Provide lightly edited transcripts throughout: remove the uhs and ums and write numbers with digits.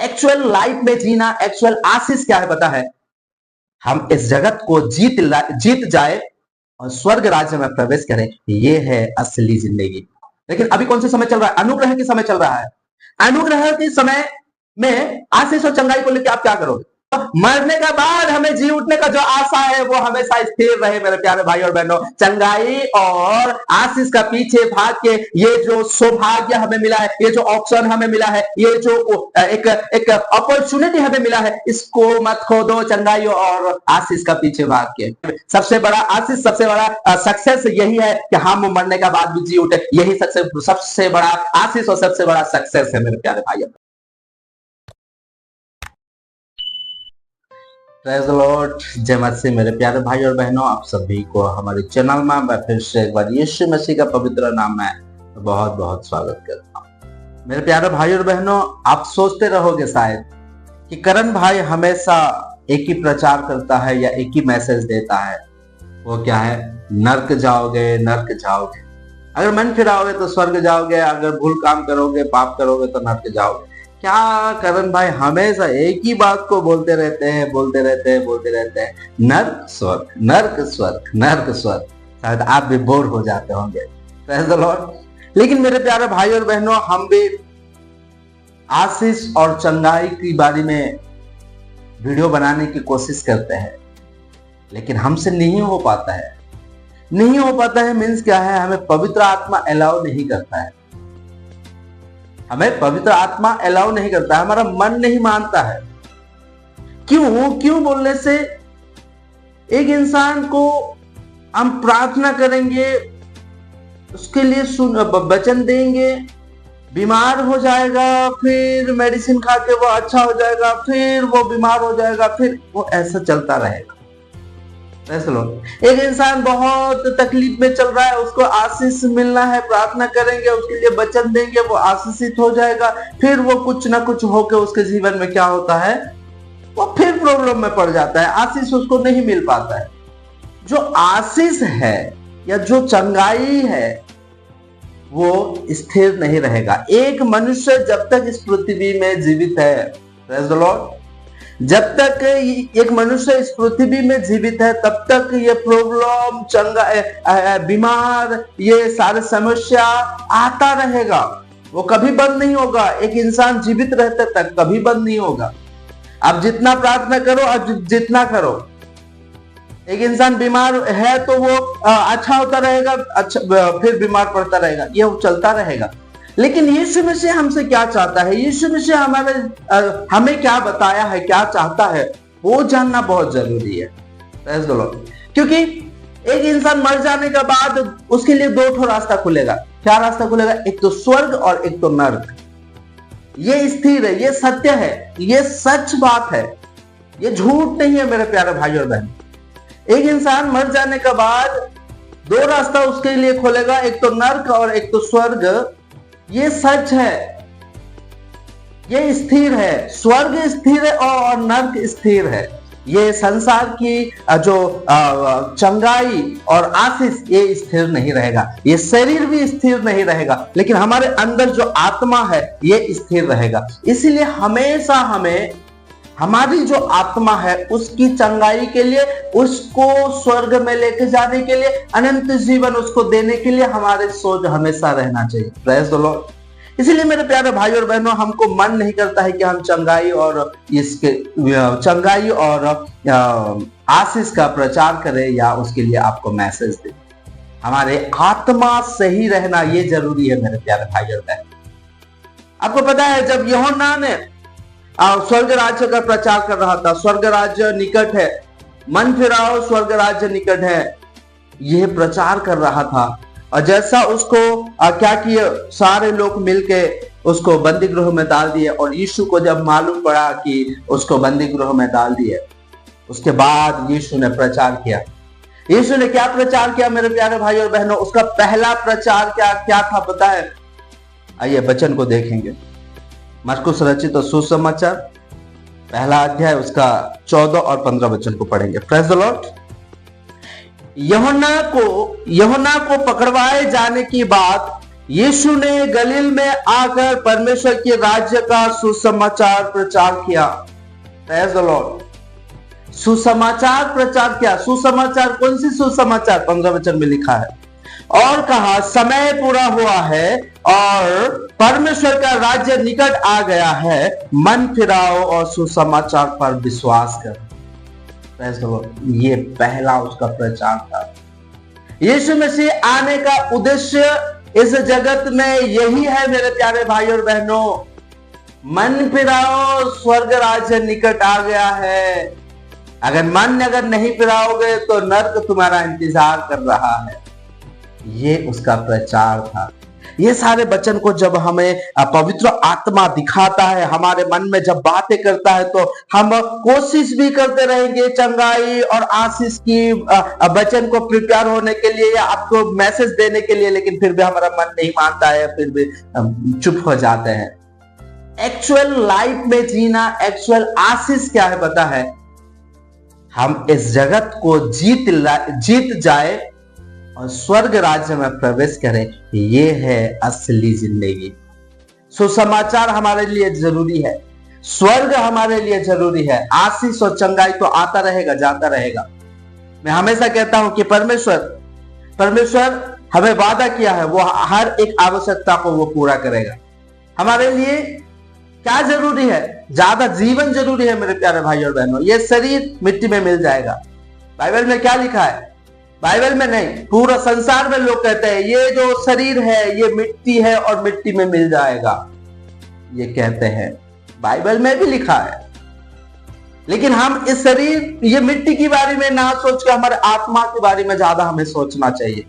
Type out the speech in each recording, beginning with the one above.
Actual life में जीना, actual आशीष क्या है पता है? हम इस जगत को जीत जाए और स्वर्ग राज्य में प्रवेश करें, ये है असली जिंदगी। लेकिन अभी कौन सा समय चल रहा है? अनुग्रह के समय चल रहा है। अनुग्रह के समय में आशीष और चंगाई को लेकर आप क्या करोगे? मरने के बाद हमें जी उठने का जो आशा है वो हमेशा स्थिर रहे मेरे प्यारे भाई और बहनों। चंगाई और आशीष का पीछे भाग के ये जो सौभाग्य हमें मिला है, ये जो ऑप्शन हमें मिला है, ये जो एक अपॉर्चुनिटी हमें मिला है, इसको मत खो दो। चंगाई और आशीष का पीछे भाग के सबसे बड़ा आशीष, सबसे बड़ा सक्सेस यही है कि हम मरने के बाद भी जी उठे। यही सबसे बड़ा आशीष और सबसे बड़ा सक्सेस है मेरे प्यारे भाई। प्रेज़ द लॉर्ड, जय मसीह। मेरे प्यारे भाई और बहनों, आप सभी को हमारे चैनल में मैं फिर से एक बार यीशु मसीह का पवित्र नाम में बहुत बहुत स्वागत करता हूँ। मेरे प्यारे भाई और बहनों, आप सोचते रहोगे शायद कि करण भाई हमेशा एक ही प्रचार करता है या एक ही मैसेज देता है। वो क्या है? नर्क जाओगे, नर्क जाओगे। अगर मन फिराओगे तो स्वर्ग जाओगे, अगर भूल काम करोगे, पाप करोगे तो नर्क जाओगे। क्या करण भाई हमेशा एक ही बात को बोलते रहते हैं, नर्क स्वर्ग, नर्क स्वर्ग, नर्क स्वर्ग। शायद आप भी बोर हो जाते होंगे। Praise the Lord. लेकिन मेरे प्यारे भाई और बहनों, हम भी आशीष और चंगाई के बारे में वीडियो बनाने की कोशिश करते हैं, लेकिन हमसे नहीं हो पाता है। नहीं हो पाता है मीन्स क्या है? हमें पवित्र आत्मा अलाउ नहीं करता है। हमें पवित्र आत्मा अलाउ नहीं करता है, हमारा मन नहीं मानता है। क्यों बोलने से एक इंसान को हम प्रार्थना करेंगे, उसके लिए वचन देंगे, बीमार हो जाएगा, फिर मेडिसिन खा के वो अच्छा हो जाएगा, फिर वो बीमार हो जाएगा, फिर वो ऐसा चलता रहेगा। एक इंसान बहुत तकलीफ में चल रहा है, उसको आशीष मिलना है, प्रार्थना करेंगे, उसके लिए वचन देंगे, वो आशीषित हो जाएगा, फिर वो कुछ ना कुछ होके उसके जीवन में क्या होता है? वो फिर प्रॉब्लम में पड़ जाता है, आशीष उसको नहीं मिल पाता है। जो आशीष है या जो चंगाई है वो स्थिर नहीं रहेगा। एक मनुष्य जब तक इस पृथ्वी में जीवित है, प्रेज़ द लॉर्ड, जब तक एक मनुष्य इस पृथ्वी में जीवित है तब तक ये प्रॉब्लम, बीमार, ये सारे समस्या आता रहेगा। वो कभी बंद नहीं होगा। एक इंसान जीवित रहते तक कभी बंद नहीं होगा। अब जितना प्रार्थना करो, अब जितना करो, एक इंसान बीमार है तो वो अच्छा होता रहेगा, अच्छा फिर बीमार पड़ता रहेगा, ये चलता रहेगा। लेकिन यीशु मसीह हमसे क्या चाहता है? यीशु मसीह हमें क्या बताया है, क्या चाहता है, वो जानना बहुत जरूरी है। Praise the Lord. क्योंकि एक इंसान मर जाने के बाद उसके लिए दो ठो रास्ता खुलेगा। क्या रास्ता खुलेगा? एक तो स्वर्ग और एक तो नर्क। ये स्थिर है, ये सत्य है, ये सच बात है, ये झूठ नहीं है मेरे प्यारे भाई और बहन। एक इंसान मर जाने के बाद दो रास्ता उसके लिए खोलेगा, एक तो नर्क और एक तो स्वर्ग। ये सच है, ये स्थिर है। स्वर्ग स्थिर है और नर्क स्थिर है। ये संसार की जो चंगाई और आशीष ये स्थिर नहीं रहेगा, ये शरीर भी स्थिर नहीं रहेगा, लेकिन हमारे अंदर जो आत्मा है ये स्थिर रहेगा। इसीलिए हमेशा हमें हमारी जो आत्मा है उसकी चंगाई के लिए, उसको स्वर्ग में लेके जाने के लिए, अनंत जीवन उसको देने के लिए हमारे सोच हमेशा रहना चाहिए। Praise the Lord. इसीलिए मेरे प्यारे भाई और बहनों, हमको मन नहीं करता है कि हम चंगाई और आशीष का प्रचार करें या उसके लिए आपको मैसेज दें। हमारे आत्मा सही रहना ये जरूरी है मेरे प्यारे भाई और बहन। आपको पता है, जब यूहन्ना ने स्वर्ग राज्य का प्रचार कर रहा था, स्वर्ग राज्य निकट है, मन फिराओ, स्वर्ग राज्य निकट है, यह प्रचार कर रहा था। और जैसा उसको क्या किए, सारे लोग मिलके उसको बंदी गृह में डाल दिए। और यीशु को जब मालूम पड़ा कि उसको बंदी गृह में डाल दिए, उसके बाद यीशु ने प्रचार किया। यीशु ने क्या प्रचार किया मेरे प्यारे भाई और बहनों? उसका पहला प्रचार क्या था पता है? आइए वचन को देखेंगे। मरकुस रचित सुसमाचार पहला अध्याय उसका 14 और 15 वचन को पढ़ेंगे। Praise the Lord. यूहन्ना को पकड़वाए जाने की बात यीशु ने गलील में आकर परमेश्वर के राज्य का सुसमाचार प्रचार किया। Praise the Lord. सुसमाचार प्रचार किया। सुसमाचार, कौन सी सुसमाचार? 15 वचन में लिखा है, और कहा समय पूरा हुआ है और परमेश्वर का राज्य निकट आ गया है, मन फिराओ और सुसमाचार पर विश्वास करो। Praise the Lord. ये पहला उसका प्रचार था। यीशु मसीह आने का उद्देश्य इस जगत में यही है मेरे प्यारे भाई और बहनों। मन फिराओ, स्वर्ग राज्य निकट आ गया है। अगर नहीं फिराओगे तो नर्क तुम्हारा इंतजार कर रहा है। ये उसका प्रचार था। ये सारे वचन को जब हमें पवित्र आत्मा दिखाता है, हमारे मन में जब बातें करता है, तो हम कोशिश भी करते रहेंगे चंगाई और आशीष की वचन को प्रिपेयर होने के लिए या आपको मैसेज देने के लिए, लेकिन फिर भी हमारा मन नहीं मानता है, फिर भी चुप हो जाते हैं। एक्चुअल लाइफ में जीना, एक्चुअल आशीष क्या है पता है? हम इस जगत को जीत जाए और स्वर्ग राज्य में प्रवेश करें। ये है असली जिंदगी। सुसमाचार हमारे लिए जरूरी है, स्वर्ग हमारे लिए जरूरी है। आशीष और चंगाई तो आता रहेगा, जाता रहेगा। मैं हमेशा कहता हूं कि परमेश्वर हमें वादा किया है, वो हर एक आवश्यकता को वो पूरा करेगा। हमारे लिए क्या जरूरी है? ज्यादा जीवन जरूरी है मेरे प्यारे भाई और बहनों। ये शरीर मिट्टी में मिल जाएगा। बाइबल में क्या लिखा है? बाइबल में नहीं, पूरा संसार में लोग कहते हैं ये जो शरीर है ये मिट्टी है और मिट्टी में मिल जाएगा, ये कहते हैं। बाइबल में भी लिखा है। लेकिन हम इस शरीर, ये मिट्टी के बारे में ना सोच के हमारे आत्मा के बारे में ज्यादा हमें सोचना चाहिए।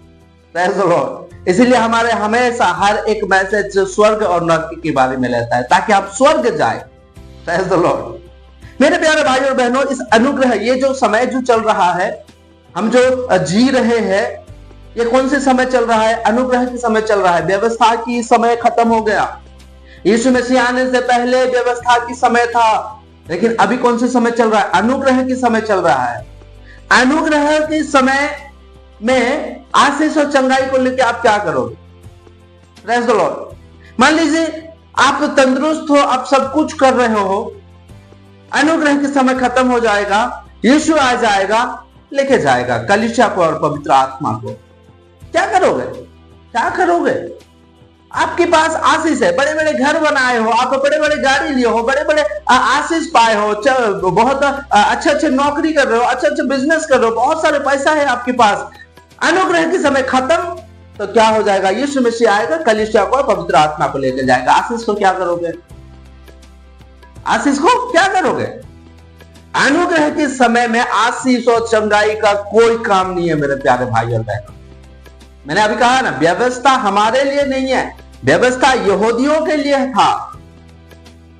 Praise the Lord. इसीलिए हमारे हमेशा हर एक मैसेज स्वर्ग और नरक के बारे में लेता है, ताकि आप स्वर्ग जाए। Praise the Lord. मेरे प्यारे भाई और बहनों, इस अनुग्रह, ये जो समय जो चल रहा है, हम जो जी रहे हैं, ये कौन से समय चल रहा है? अनुग्रह की समय चल रहा है। व्यवस्था की समय खत्म हो गया। यीशु मसीह आने से पहले व्यवस्था की समय था, लेकिन अभी कौन से समय चल रहा है? अनुग्रह की समय चल रहा है। अनुग्रह के समय में आशीष और चंगाई को लेकर आप क्या करोगे? Praise the Lord. मान लीजिए आप तंदुरुस्त हो, आप सब कुछ कर रहे हो, अनुग्रह के समय खत्म हो जाएगा, यीशु आ जाएगा, लेके जाएगा कलीसिया को और पवित्र आत्मा को। क्या करोगे? क्या करोगे? आपके पास आशीष है, बड़े बड़े घर बनाए हो, आप बड़े बड़े गाड़ी लिए हो, बड़े बड़े आशीष पाए हो, बहुत अच्छे नौकरी कर रहे हो, अच्छे बिजनेस कर रहे हो, बहुत सारे पैसा है आपके पास। अनुग्रह के समय खत्म तो क्या हो जाएगा? यीशु मसीह आएगा, कलीसिया को और पवित्र आत्मा को लेकर जाएगा। आशीष को क्या करोगे? आशीष को क्या करोगे? अनुग्रह के समय में आशीष और चंगाई का कोई काम नहीं है मेरे प्यारे भाई और बहनों। मैंने अभी कहा ना, व्यवस्था हमारे लिए नहीं है, व्यवस्था यहूदियों के लिए था।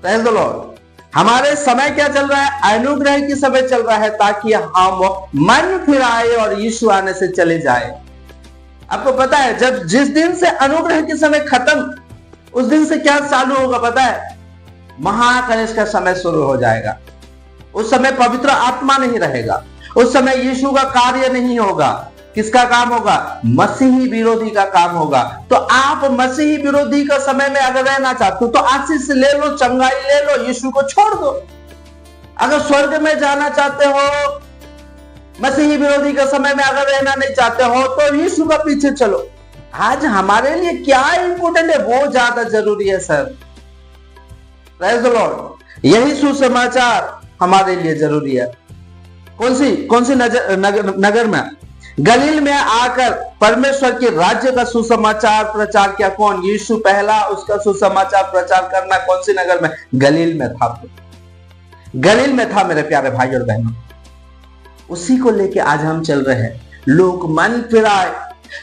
Praise the Lord. हमारे समय क्या चल रहा है? अनुग्रह की समय चल रहा है, ताकि हम मन फिराए और यीशु आने से चले जाए। आपको पता है, जब जिस दिन से अनुग्रह के समय खत्म, उस दिन से क्या चालू होगा पता है? महाक्लेश का समय शुरू हो जाएगा। उस समय पवित्र आत्मा नहीं रहेगा, उस समय यीशु का कार्य नहीं होगा। किसका काम होगा? मसीही विरोधी का काम होगा। तो आप मसीही विरोधी का समय में अगर रहना चाहते हो तो आशीष ले लो, चंगाई ले लो, यीशु को छोड़ दो। अगर स्वर्ग में जाना चाहते हो, मसीही विरोधी का समय में अगर रहना नहीं चाहते हो, तो यीशु का पीछे चलो। आज हमारे लिए क्या इंपॉर्टेंट है, वो ज्यादा जरूरी है सर। Praise the Lord. यही सुसमाचार हमारे लिए जरूरी है। कौन सी नगर में? गलील में आकर परमेश्वर के राज्य का सुसमाचार प्रचार किया। कौन? यीशु पहला उसका सुसमाचार प्रचार करना कौन सी नगर में? गलील में था। गलील में था मेरे प्यारे भाई और बहनों। उसी को लेके आज हम चल रहे हैं। लोग मन फिराए,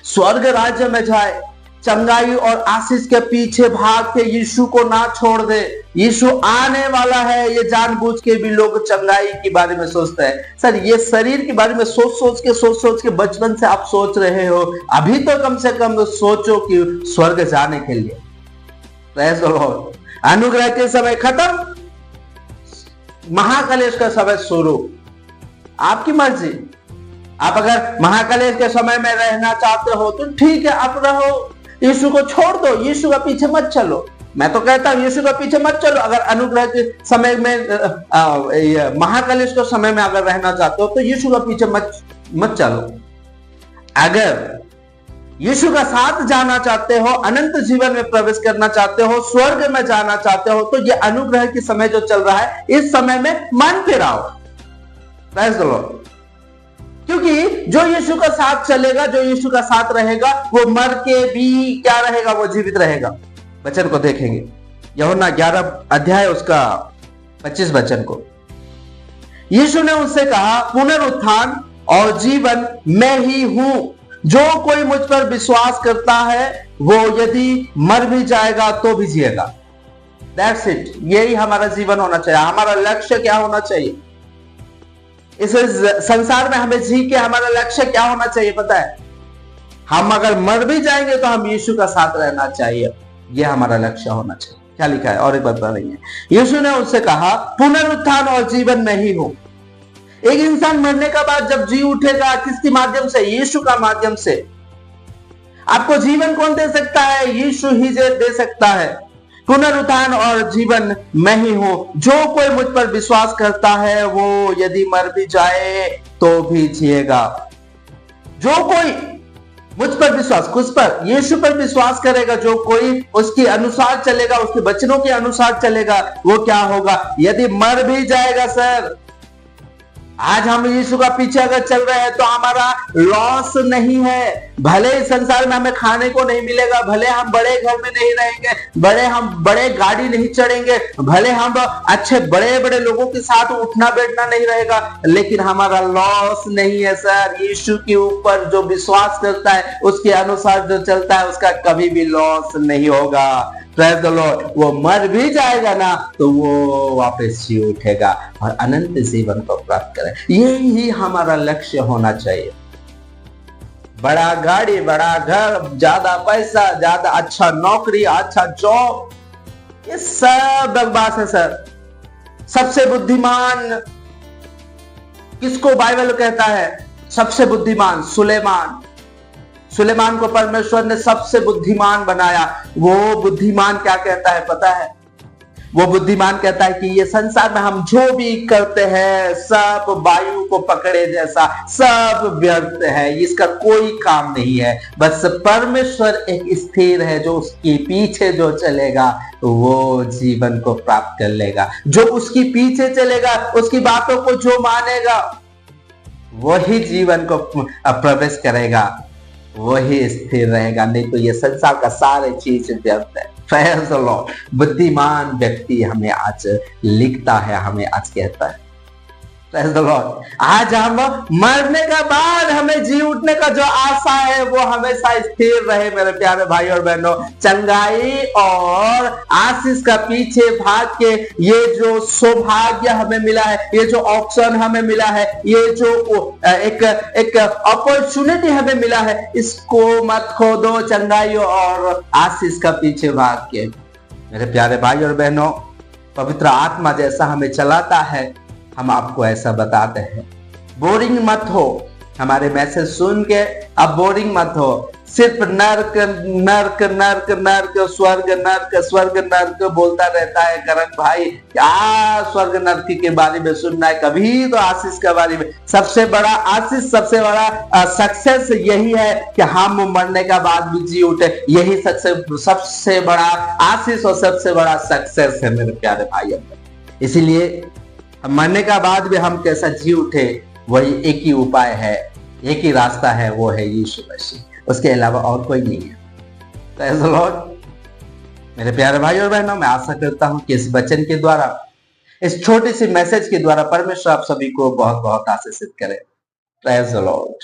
स्वर्ग राज्य में जाए, चंगाई और आशीष के पीछे भाग के यीशु को ना छोड़ दे। यीशु आने वाला है, ये जानबूझ के भी लोग चंगाई के बारे में सोचते हैं। सर, ये शरीर के बारे में सोच सोच के बचपन से आप सोच रहे हो, अभी तो कम से कम सोचो कि स्वर्ग जाने के लिए। Praise the Lord. अनुग्रह के समय खत्म, महाक्लेश का समय शुरू। आपकी मर्जी। आप अगर महाक्लेश के समय में रहना चाहते हो तो ठीक है, आप रहो। यीशु को छोड़ दो, यीशु का पीछे मत चलो। मैं तो कहता हूं यीशु का पीछे मत चलो। अगर अनुग्रह के समय में महाकलेश के समय में अगर रहना चाहते हो तो यीशु का पीछे मत चलो। अगर यीशु का साथ जाना चाहते हो, अनंत जीवन में प्रवेश करना चाहते हो, स्वर्ग में जाना चाहते हो, तो ये अनुग्रह के समय जो चल रहा है, इस समय में मन फिराओ। Praise the Lord. क्योंकि जो यीशु का साथ चलेगा, जो यीशु का साथ रहेगा, वो मर के भी क्या रहेगा, वो जीवित रहेगा। वचन को देखेंगे, यूहन्ना 11 अध्याय उसका 25 वचन को। यीशु ने उससे कहा, पुनरुत्थान और जीवन मैं ही हूं, जो कोई मुझ पर विश्वास करता है वो यदि मर भी जाएगा तो भी जिएगा। That's it. यही हमारा जीवन होना चाहिए। हमारा लक्ष्य क्या होना चाहिए इस संसार में? हमें जी के हमारा लक्ष्य क्या होना चाहिए पता है? हम अगर मर भी जाएंगे तो हम यीशु का साथ रहना चाहिए। यह हमारा लक्ष्य होना चाहिए। क्या लिखा है और एक बात बता रही है, यीशु ने उससे कहा, पुनरुत्थान और जीवन मैं ही हूं। एक इंसान मरने का बाद जब जी उठेगा, किसके माध्यम से? यीशु का माध्यम से। आपको जीवन कौन दे सकता है? यीशु ही दे सकता है। पुनरुत्थान और जीवन मैं ही हूं, जो कोई मुझ पर विश्वास करता है वो यदि मर भी जाए तो भी जिएगा। जो कोई मुझ पर विश्वास, किस पर? यीशु पर विश्वास करेगा, जो कोई उसके अनुसार चलेगा, उसके वचनों के अनुसार चलेगा, वो क्या होगा? यदि मर भी जाएगा सर, आज हम यीशु का पीछे अगर चल रहे हैं तो हमारा लॉस नहीं है। भले इस संसार में हमें खाने को नहीं मिलेगा, भले हम बड़े घर में नहीं रहेंगे, हम बड़े गाड़ी नहीं चढ़ेंगे, भले हम अच्छे बड़े बड़े लोगों के साथ उठना बैठना नहीं रहेगा, लेकिन हमारा लॉस नहीं है सर। यीशु के ऊपर जो विश्वास करता है, उसके अनुसार जो चलता है, उसका कभी भी लॉस नहीं होगा। Praise the Lord. वो मर भी जाएगा ना तो वो वापस जी उठेगा और अनंत जीवन को प्राप्त करे। यही हमारा लक्ष्य होना चाहिए। बड़ा गाड़ी, बड़ा घर, ज्यादा पैसा, ज्यादा अच्छा नौकरी, अच्छा जॉब, ये सब बकवास है सर। सबसे बुद्धिमान किसको बाइबल कहता है? सबसे बुद्धिमान सुलेमान। सुलेमान को परमेश्वर ने सबसे बुद्धिमान बनाया। वो बुद्धिमान क्या कहता है पता है? वो बुद्धिमान कहता है कि ये संसार में हम जो भी करते हैं सब वायु को पकड़े जैसा, सब व्यर्थ है, इसका कोई काम नहीं है। बस परमेश्वर एक स्थिर है, जो उसके पीछे जो चलेगा वो जीवन को प्राप्त कर लेगा। जो उसके पीछे चलेगा, उसकी बातों को जो मानेगा, वही जीवन को प्रवेश करेगा, वही स्थिर रहेगा। नहीं तो ये संसार का सारे चीज व्यर्थ है। Praise the Lord. बुद्धिमान व्यक्ति हमें आज लिखता है, हमें आज कहता है। Praise the Lord. आज हम मरने के बाद हमें जी उठने का जो आशा है वो हमेशा स्थिर रहे मेरे प्यारे भाई और बहनों। चंगाई और आशीष का पीछे भाग के ये जो सौभाग्य हमें मिला है, ये जो ऑप्शन हमें मिला है, ये जो एक अपॉर्चुनिटी हमें मिला है, इसको मत खो दो। चंगाई और आशीष का पीछे भाग के मेरे प्यारे भाई और बहनों, पवित्र आत्मा जैसा हमें चलाता है, हम आपको ऐसा बताते हैं। बोरिंग मत हो। हमारे मैसेज सुन के अब बोरिंग मत हो। सिर्फ नर्क नर्क नर्क नर्क, स्वर्ग नर्क स्वर्ग नर्क बोलता रहता है करक भाई। क्या स्वर्ग नर्क के बारे में सुनना है? कभी तो आशीष के बारे में। सबसे बड़ा आशीष, सबसे बड़ा सक्सेस यही है कि हम मरने का बाद भी जी उठे। यही सबसे बड़ा आशीष और सबसे बड़ा सक्सेस है मेरे प्यारे भाई। इसीलिए मरने का बाद भी हम कैसा जी उठे, वही एक ही उपाय है, एक ही रास्ता है, वो है यीशु मसीह। उसके अलावा और कोई नहीं है। Praise the Lord. मेरे प्यारे भाई और बहनों, मैं आशा करता हूं कि इस वचन के द्वारा, इस छोटी सी मैसेज के द्वारा परमेश्वर आप सभी को बहुत बहुत आशीषित करे। Praise the Lord.